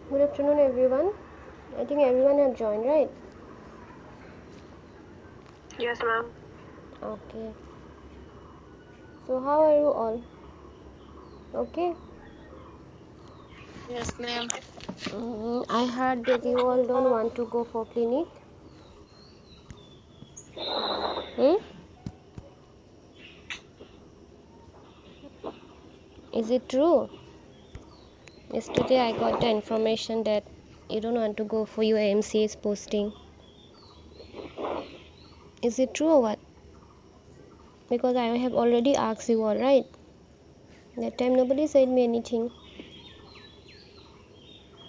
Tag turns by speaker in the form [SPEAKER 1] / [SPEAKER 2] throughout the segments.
[SPEAKER 1] Good afternoon, everyone. I think everyone have joined, right?
[SPEAKER 2] Yes, ma'am.
[SPEAKER 1] Okay. So, how are you all? Okay.
[SPEAKER 2] Yes, ma'am.
[SPEAKER 1] I heard that you all don't want to go for clinic. Hmm? Is it true? Yesterday I got the information that you don't want to go for your MCA's posting. Is it true or what? Because I have already asked you all, right? That time nobody said me anything.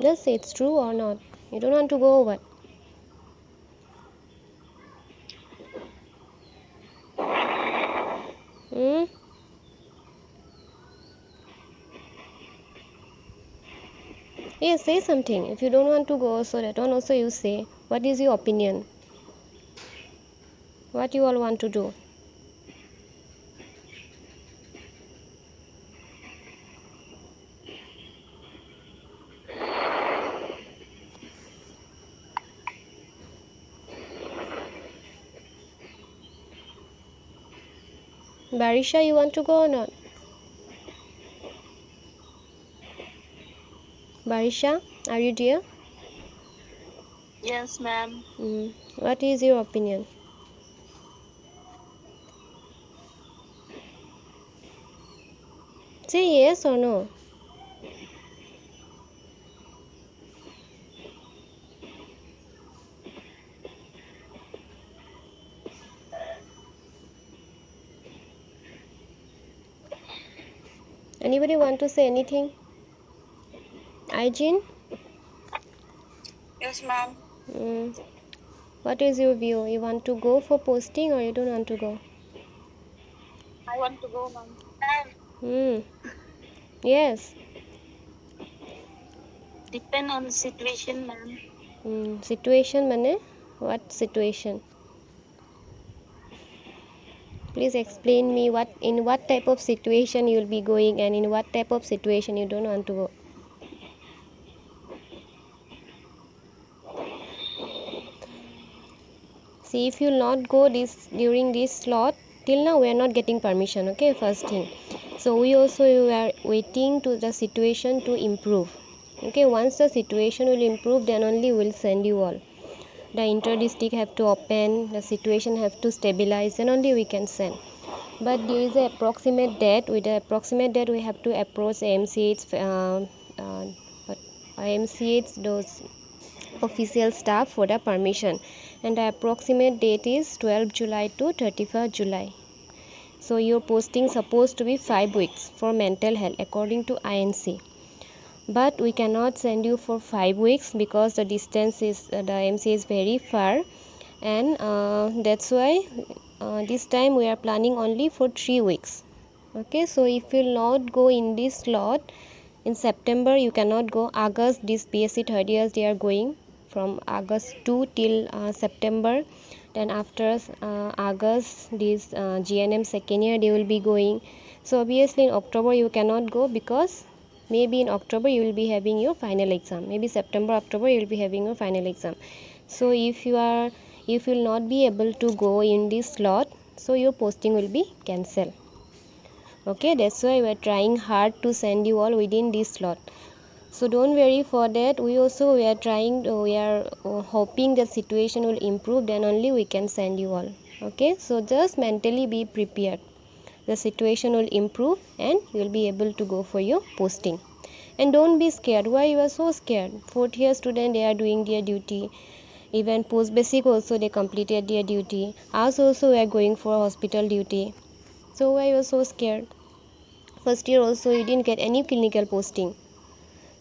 [SPEAKER 1] Just say it's true or not. You don't want to go or what? Hmm? Yes, say something. If you don't want to go, so that one also you say. What is your opinion? What you all want to do? Barisha, you want to go or not? Barisha, are you there?
[SPEAKER 2] Yes, ma'am.
[SPEAKER 1] What is your opinion? Say yes or no. Anybody want to say anything? Aijin?
[SPEAKER 2] Yes, ma'am.
[SPEAKER 1] What is your view? You want to go for posting or you don't want to go?
[SPEAKER 2] I want to go, ma'am.
[SPEAKER 1] Hmm. Yes.
[SPEAKER 2] Depend on the situation, ma'am.
[SPEAKER 1] Situation mane? What situation? Please explain me what in what type of situation you'll be going and in what type of situation you don't want to go. See, if you'll not go this during this slot, till now we are not getting permission. Okay, first thing. So we also are waiting to the situation to improve. Okay, once the situation will improve, then only we'll send you all. The inter-district have to open, the situation have to stabilize, and only we can send. But there is an approximate date. With the approximate date, we have to approach AMCH, AMCH those official staff for the permission, and the approximate date is 12 July to 31st July. So your posting supposed to be 5 weeks for mental health according to INC, but we cannot send you for 5 weeks because the distance is the MC is very far, and that's why this time we are planning only for 3 weeks. Okay, so if you will not go in this slot in September, you cannot go. August, this BSc third years they are going from August 2 till September. Then after August, this GNM second year they will be going. So obviously in October you cannot go because maybe in October you will be having your final exam. Maybe September, October you will be having your final exam. So if you will not be able to go in this slot, so your posting will be cancelled. Okay, that's why we are trying hard to send you all within this slot. So don't worry for that. We are trying, we are hoping the situation will improve, then only we can send you all. Okay, so just mentally be prepared. The situation will improve and you will be able to go for your posting. And don't be scared. Why you are so scared? Fourth year student, they are doing their duty. Even post basic also they completed their duty. Us also we are going for hospital duty. So why you are so scared? First year also you didn't get any clinical posting.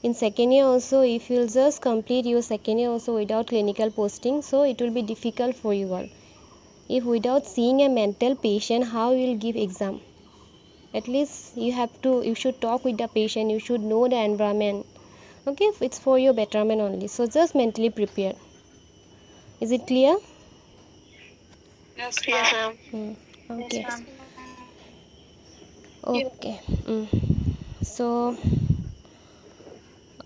[SPEAKER 1] In second year also, if you'll just complete your second year also without clinical posting, so it will be difficult for you all. If without seeing a mental patient, how you will give exam? At least you should talk with the patient, you should know the environment. Okay, it's for your betterment only. So just mentally prepare. Is it clear?
[SPEAKER 2] Yes, ma'am.
[SPEAKER 1] Okay.
[SPEAKER 2] Yes, ma'am.
[SPEAKER 1] Okay. So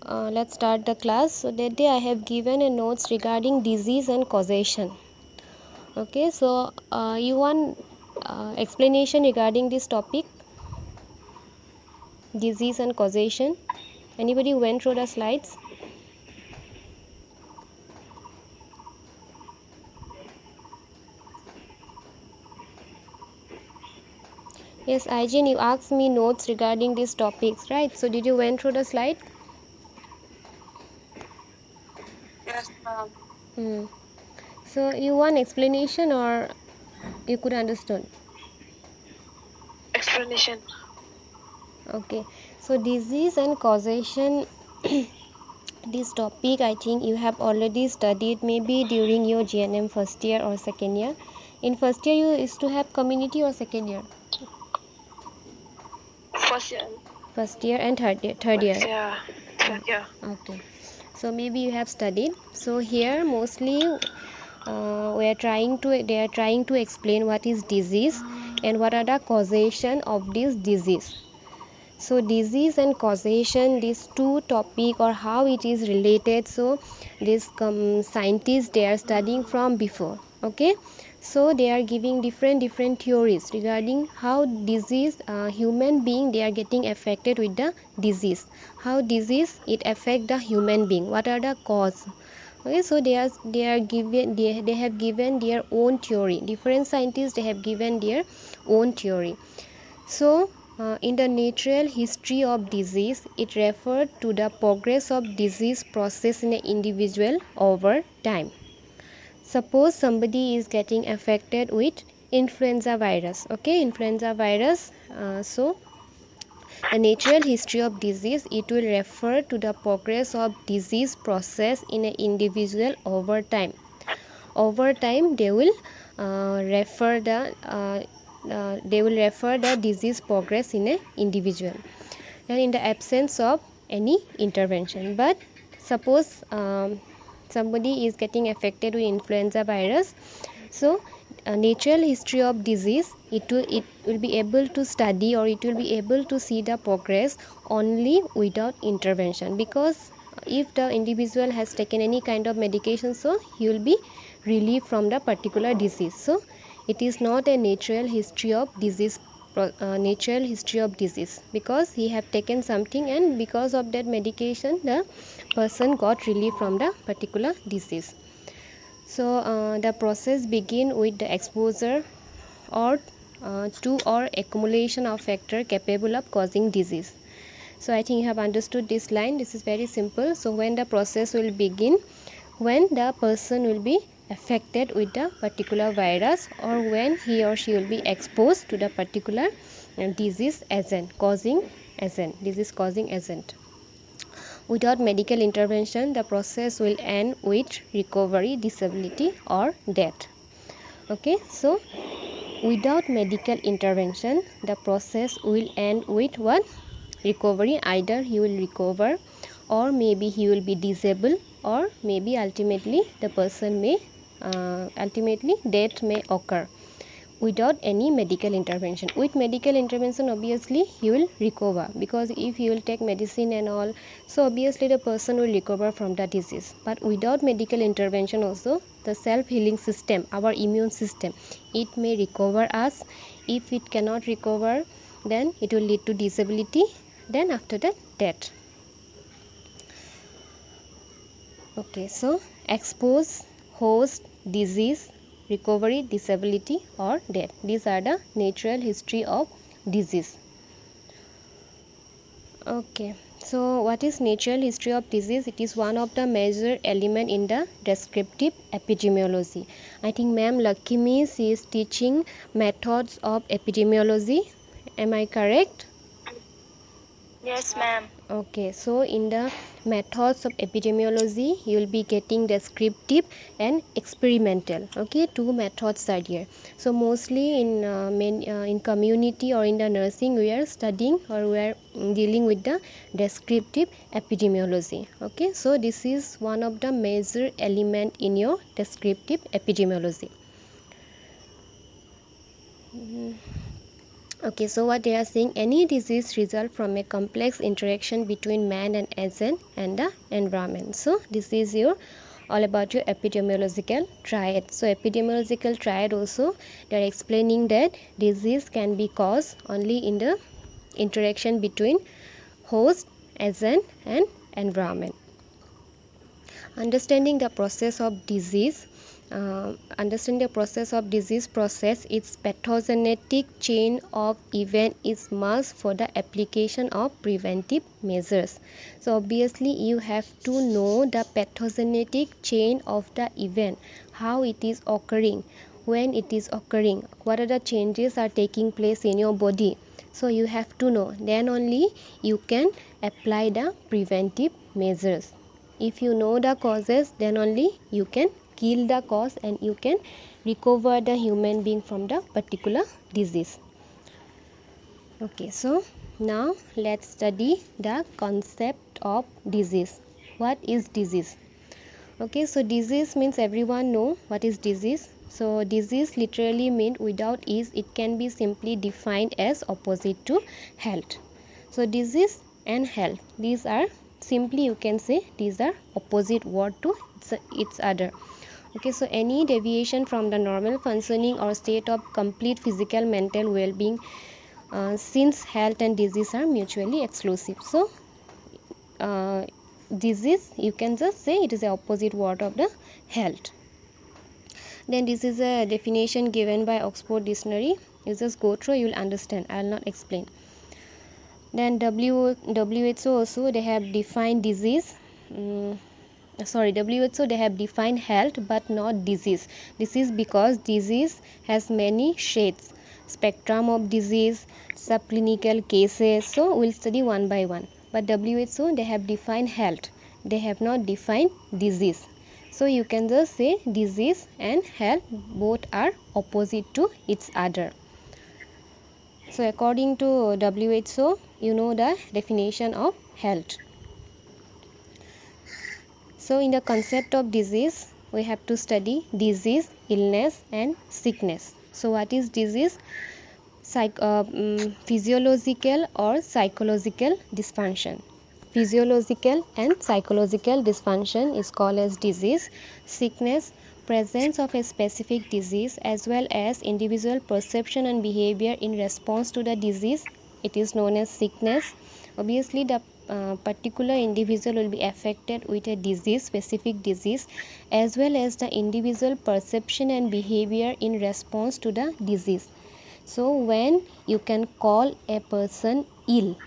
[SPEAKER 1] let's start the class. So that day I have given a notes regarding disease and causation. Okay, so you want explanation regarding this topic, disease and causation? Anybody went through the slides? Yes, Aijin, you asked me notes regarding these topics, right? So did you went through the slide?
[SPEAKER 2] Yes, ma'am.
[SPEAKER 1] So you want explanation or you could understand?
[SPEAKER 2] Explanation.
[SPEAKER 1] Okay, so disease and causation, this topic I think you have already studied maybe during your GNM first year or second year. In first year you used to have community or second year?
[SPEAKER 2] First year.
[SPEAKER 1] First year and third year.
[SPEAKER 2] Yeah. Third year.
[SPEAKER 1] Okay, so maybe you have studied. So here mostly they are trying to explain what is disease and what are the causation of this disease. So disease and causation, these two topic or how it is related, so these scientists they are studying from before. Okay, so they are giving different theories regarding how disease, human being they are getting affected with the disease, how disease it affect the human being, what are the cause. Okay, so they have given their own theory. Different scientists they have given their own theory. So, in the natural history of disease, it referred to the progress of disease process in an individual over time. Suppose somebody is getting affected with influenza virus. Okay, influenza virus. So, the natural history of disease, it will refer to the progress of disease process in an individual over time. Over time, they will refer the disease progress in an individual and in the absence of any intervention. But suppose somebody is getting affected with influenza virus, so natural history of disease, it will be able to study or it will be able to see the progress only without intervention, because if the individual has taken any kind of medication, so he will be relieved from the particular disease. So it is not a natural history of disease, because he have taken something and because of that medication the person got relief from the particular disease. So the process begin with the exposure or to or accumulation of factor capable of causing disease. So I think you have understood this line. This is very simple. So when the process will begin, when the person will be affected with the particular virus or when he or she will be exposed to the particular disease causing agent. Without medical intervention, the process will end with recovery, disability or death. Okay, so without medical intervention, the process will end with what? Recovery. Either he will recover or maybe he will be disabled or maybe ultimately the person may ultimately death may occur without any medical intervention. With medical intervention obviously he will recover, because if he will take medicine and all, so obviously the person will recover from the disease. But without medical intervention also, the self-healing system, our immune system, it may recover us. If it cannot recover, then it will lead to disability, then after that death. Okay, so expose, host, disease, recovery, disability or death, these are the natural history of disease. Okay, so what is natural history of disease? It is one of the major element in the descriptive epidemiology. I think ma'am Lakshmi is teaching methods of epidemiology. Am I correct?
[SPEAKER 2] Yes, ma'am.
[SPEAKER 1] Okay, so in the methods of epidemiology, you will be getting descriptive and experimental. Okay, two methods are here. So mostly in community or in the nursing, we are studying or we are dealing with the descriptive epidemiology. Okay, so this is one of the major element in your descriptive epidemiology. Okay, so what they are saying, any disease result from a complex interaction between man and agent and the environment. So this is your all about your epidemiological triad. So epidemiological triad also they are explaining that disease can be caused only in the interaction between host, agent and environment. Understanding the process of disease, understanding the process of disease process, its pathogenetic chain of event is must for the application of preventive measures. So obviously you have to know the pathogenetic chain of the event, how it is occurring, when it is occurring, what are the changes are taking place in your body. So you have to know, then only you can apply the preventive measures. If you know the causes, then only you can kill the cause and you can recover the human being from the particular disease. Okay, so now let's study the concept of disease. What is disease? Okay, so disease means everyone know what is disease. So disease literally means without is, it can be simply defined as opposite to health. So disease and health, these are simply you can say these are opposite word to its other. Okay, so any deviation from the normal functioning or state of complete physical mental well-being, since health and disease are mutually exclusive. So uh, disease you can just say it is the opposite word of the health. Then this is a definition given by Oxford Dictionary. You just go through, you will understand. I will not explain. Then WHO also they have defined disease. WHO they have defined health but not disease. This is because disease has many shades, spectrum of disease, subclinical cases. So we'll study one by one. But WHO they have defined health. They have not defined disease. So you can just say disease and health both are opposite to each other. So according to WHO, you know the definition of health. So in the concept of disease, we have to study disease, illness and sickness. So what is disease? Physiological or psychological dysfunction. Physiological and psychological dysfunction is called as disease. Sickness, presence of a specific disease as well as individual perception and behavior in response to the disease. It is known as sickness. Obviously, the particular individual will be affected with a disease, specific disease, as well as the individual perception and behavior in response to the disease. So when you can call a person ill,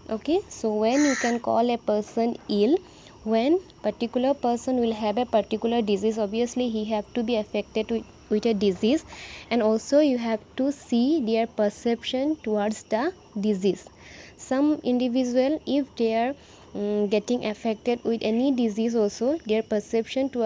[SPEAKER 1] okay, so when you can call a person ill, when particular person will have a particular disease, obviously he have to be affected with a disease, and also you have to see their perception towards the disease. Some individual if they are getting affected with any disease also, their perception towards